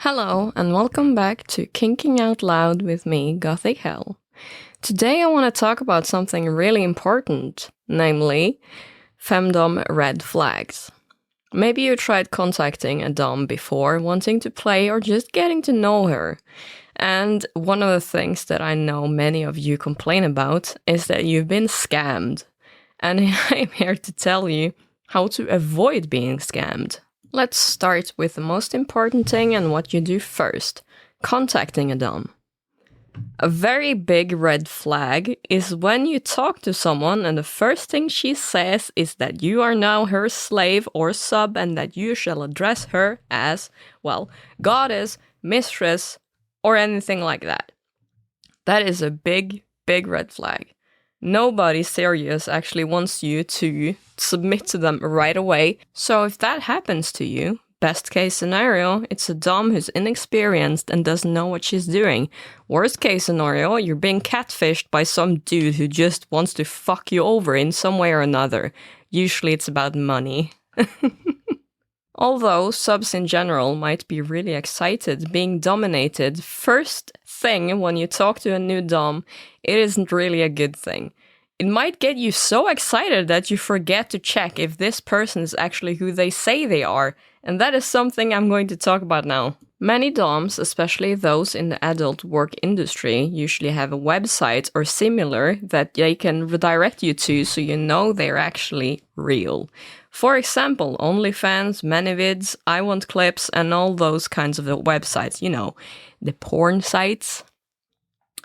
Hello, and welcome back to Kinking Out Loud with me, Gothic Hell. Today I want to talk about something really important, namely FemDom Red Flags. Maybe you tried contacting a dom before, wanting to play or just getting to know her. And one of the things that I know many of you complain about is that you've been scammed. And I'm here to tell you how to avoid being scammed. Let's start with the most important thing and what you do first, contacting a dom. A very big red flag is when you talk to someone and the first thing she says is that you are now her slave or sub and that you shall address her as, well, goddess, mistress, or anything like that. That is a big, big red flag. Nobody serious actually wants you to submit to them right away. So if that happens to you, best case scenario, it's a dom who's inexperienced and doesn't know what she's doing. Worst case scenario, you're being catfished by some dude who just wants to fuck you over in some way or another. Usually it's about money. Although subs in general might be really excited being dominated, first thing when you talk to a new dom, it isn't really a good thing. It might get you so excited that you forget to check if this person is actually who they say they are, and that is something I'm going to talk about now. Many doms, especially those in the adult work industry, usually have a website or similar that they can redirect you to so you know they're actually real. For example, OnlyFans, ManyVids, I Want Clips, and all those kinds of websites, you know, the porn sites.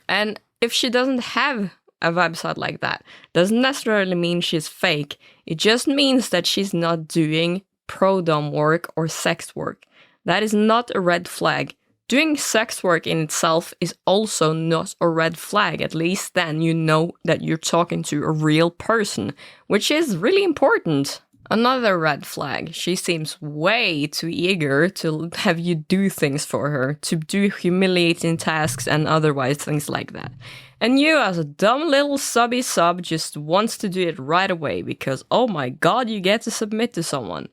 And if she doesn't have a website like that, doesn't necessarily mean she's fake. It just means that she's not doing pro-dom work or sex work. That is not a red flag. Doing sex work in itself is also not a red flag. At least then you know that you're talking to a real person, which is really important. Another red flag, she seems way too eager to have you do things for her, to do humiliating tasks and otherwise things like that. And you as a dumb little subby sub just wants to do it right away because, oh my god, you get to submit to someone.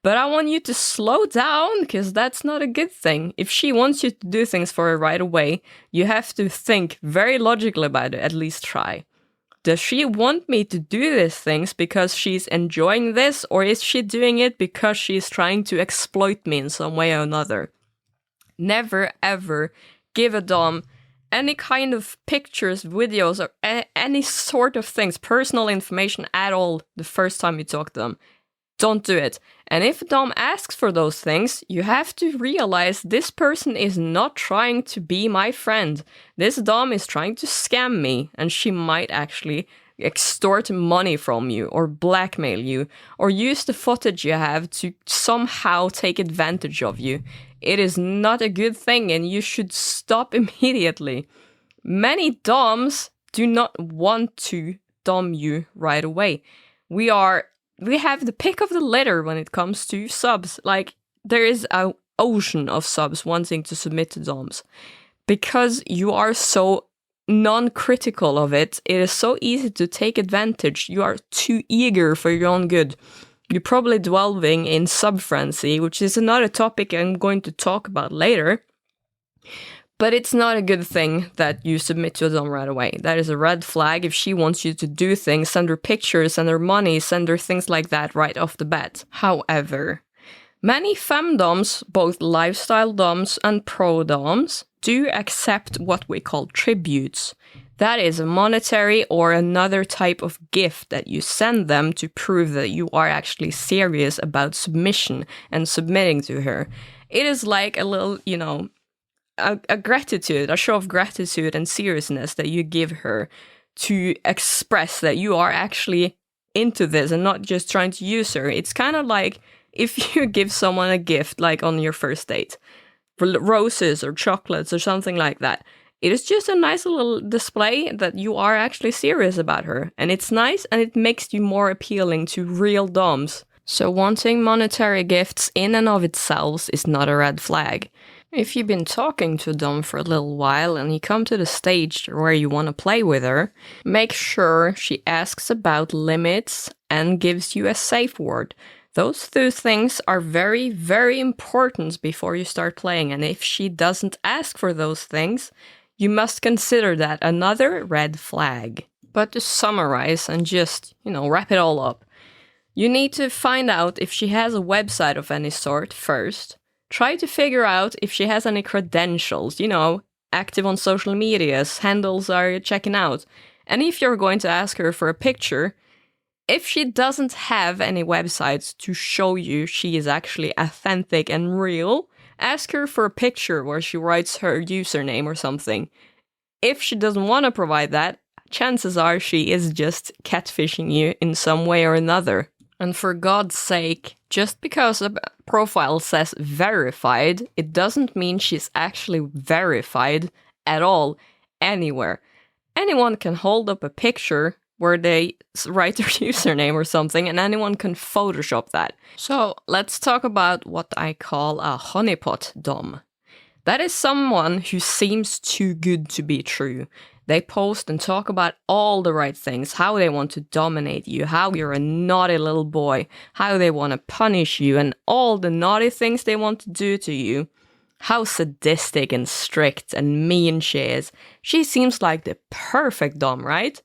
But I want you to slow down because that's not a good thing. If she wants you to do things for her right away, you have to think very logically about it, at least try. Does she want me to do these things because she's enjoying this, or is she doing it because she's trying to exploit me in some way or another? Never ever give a dom any kind of pictures, videos, or any sort of things, personal information at all the first time you talk to them. Don't do it. And if a dom asks for those things, you have to realize this person is not trying to be my friend. This dom is trying to scam me, and she might actually extort money from you, or blackmail you, or use the footage you have to somehow take advantage of you. It is not a good thing, and you should stop immediately. Many doms do not want to dom you right away. We have the pick of the litter when it comes to subs. Like, there is an ocean of subs wanting to submit to doms. Because you are so non-critical of it, it is so easy to take advantage. You are too eager for your own good. You're probably dwelling in sub-frenzy, which is another topic I'm going to talk about later. But it's not a good thing that you submit to a dom right away. That is a red flag. If she wants you to do things, send her pictures, send her money, send her things like that right off the bat. However, many femdoms, both lifestyle doms and pro doms, do accept what we call tributes. That is a monetary or another type of gift that you send them to prove that you are actually serious about submission and submitting to her. It is like a little, a gratitude, a show of gratitude and seriousness that you give her to express that you are actually into this and not just trying to use her. It's kind of like if you give someone a gift, like on your first date, roses or chocolates or something like that. It is just a nice little display that you are actually serious about her. And it's nice and it makes you more appealing to real doms. So wanting monetary gifts in and of itself is not a red flag. If you've been talking to a dom for a little while and you come to the stage where you want to play with her, make sure she asks about limits and gives you a safe word. Those two things are very, very important before you start playing, and if she doesn't ask for those things, you must consider that another red flag. But to summarize and just, wrap it all up, you need to find out if she has a website of any sort first. Try to figure out if she has any credentials, active on social medias, handles are checking out. And if you're going to ask her for a picture, if she doesn't have any websites to show you she is actually authentic and real, ask her for a picture where she writes her username or something. If she doesn't want to provide that, chances are she is just catfishing you in some way or another. And for God's sake, just because a profile says verified, it doesn't mean she's actually verified at all, anywhere. Anyone can hold up a picture where they write their username or something, and anyone can Photoshop that. So let's talk about what I call a honeypot dom. That is someone who seems too good to be true. They post and talk about all the right things, how they want to dominate you, how you're a naughty little boy, how they want to punish you, and all the naughty things they want to do to you. How sadistic and strict and mean she is. She seems like the perfect dom, right?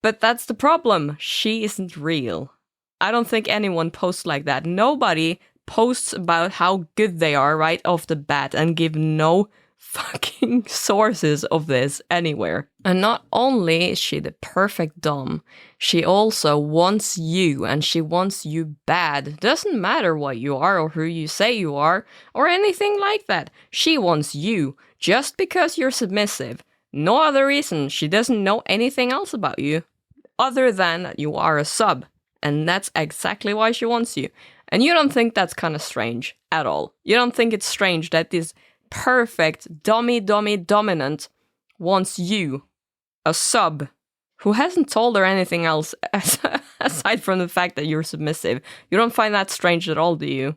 But that's the problem. She isn't real. I don't think anyone posts like that. Nobody posts about how good they are right off the bat and give no fucking sources of this anywhere. And not only is she the perfect dom, she also wants you, and she wants you bad. Doesn't matter what you are or who you say you are or anything like that. She wants you just because you're submissive. No other reason. She doesn't know anything else about you other than that you are a sub. And that's exactly why she wants you. And you don't think that's kind of strange at all. You don't think it's strange that this perfect dominant wants you, a sub, who hasn't told her anything else aside from the fact that you're submissive. You don't find that strange at all, do you?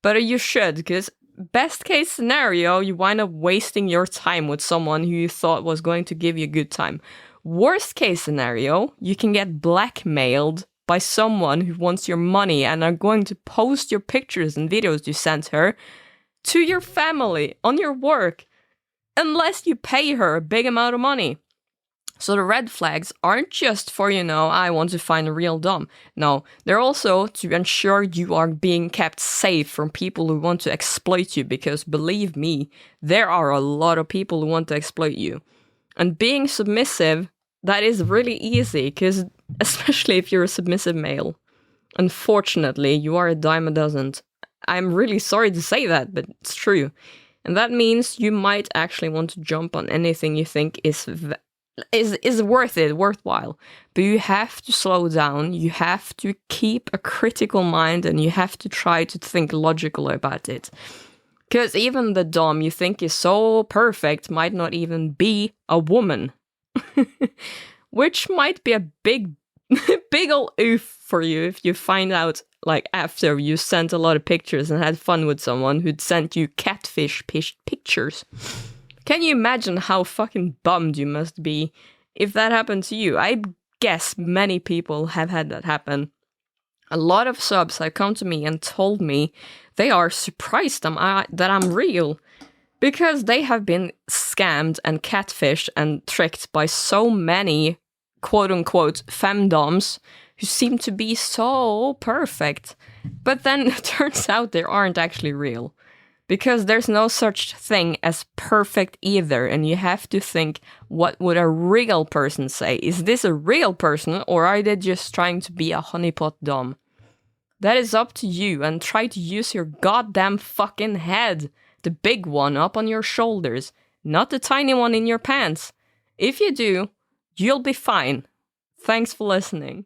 But you should, because best case scenario, you wind up wasting your time with someone who you thought was going to give you a good time. Worst case scenario, you can get blackmailed by someone who wants your money and are going to post your pictures and videos you sent her to your family, on your work, unless you pay her a big amount of money. So the red flags aren't just for, I want to find a real dom. No, they're also to ensure you are being kept safe from people who want to exploit you, because believe me, there are a lot of people who want to exploit you. And being submissive, that is really easy, because especially if you're a submissive male. Unfortunately, you are a dime a dozen. I'm really sorry to say that, but it's true. And that means you might actually want to jump on anything you think is worth it, worthwhile. But you have to slow down, you have to keep a critical mind, and you have to try to think logical about it. Because even the dom you think is so perfect might not even be a woman. Which might be a big ol' oof for you if you find out, after you sent a lot of pictures and had fun with someone who'd sent you catfish pictures. Can you imagine how fucking bummed you must be if that happened to you? I guess many people have had that happen. A lot of subs have come to me and told me they are surprised that I'm real, because they have been scammed and catfished and tricked by so many quote-unquote FemDoms who seem to be so perfect. But then it turns out they aren't actually real. Because there's no such thing as perfect either, and you have to think, what would a real person say? Is this a real person, or are they just trying to be a honeypot dom? That is up to you, and try to use your goddamn fucking head. The big one up on your shoulders, not the tiny one in your pants. If you do, you'll be fine. Thanks for listening.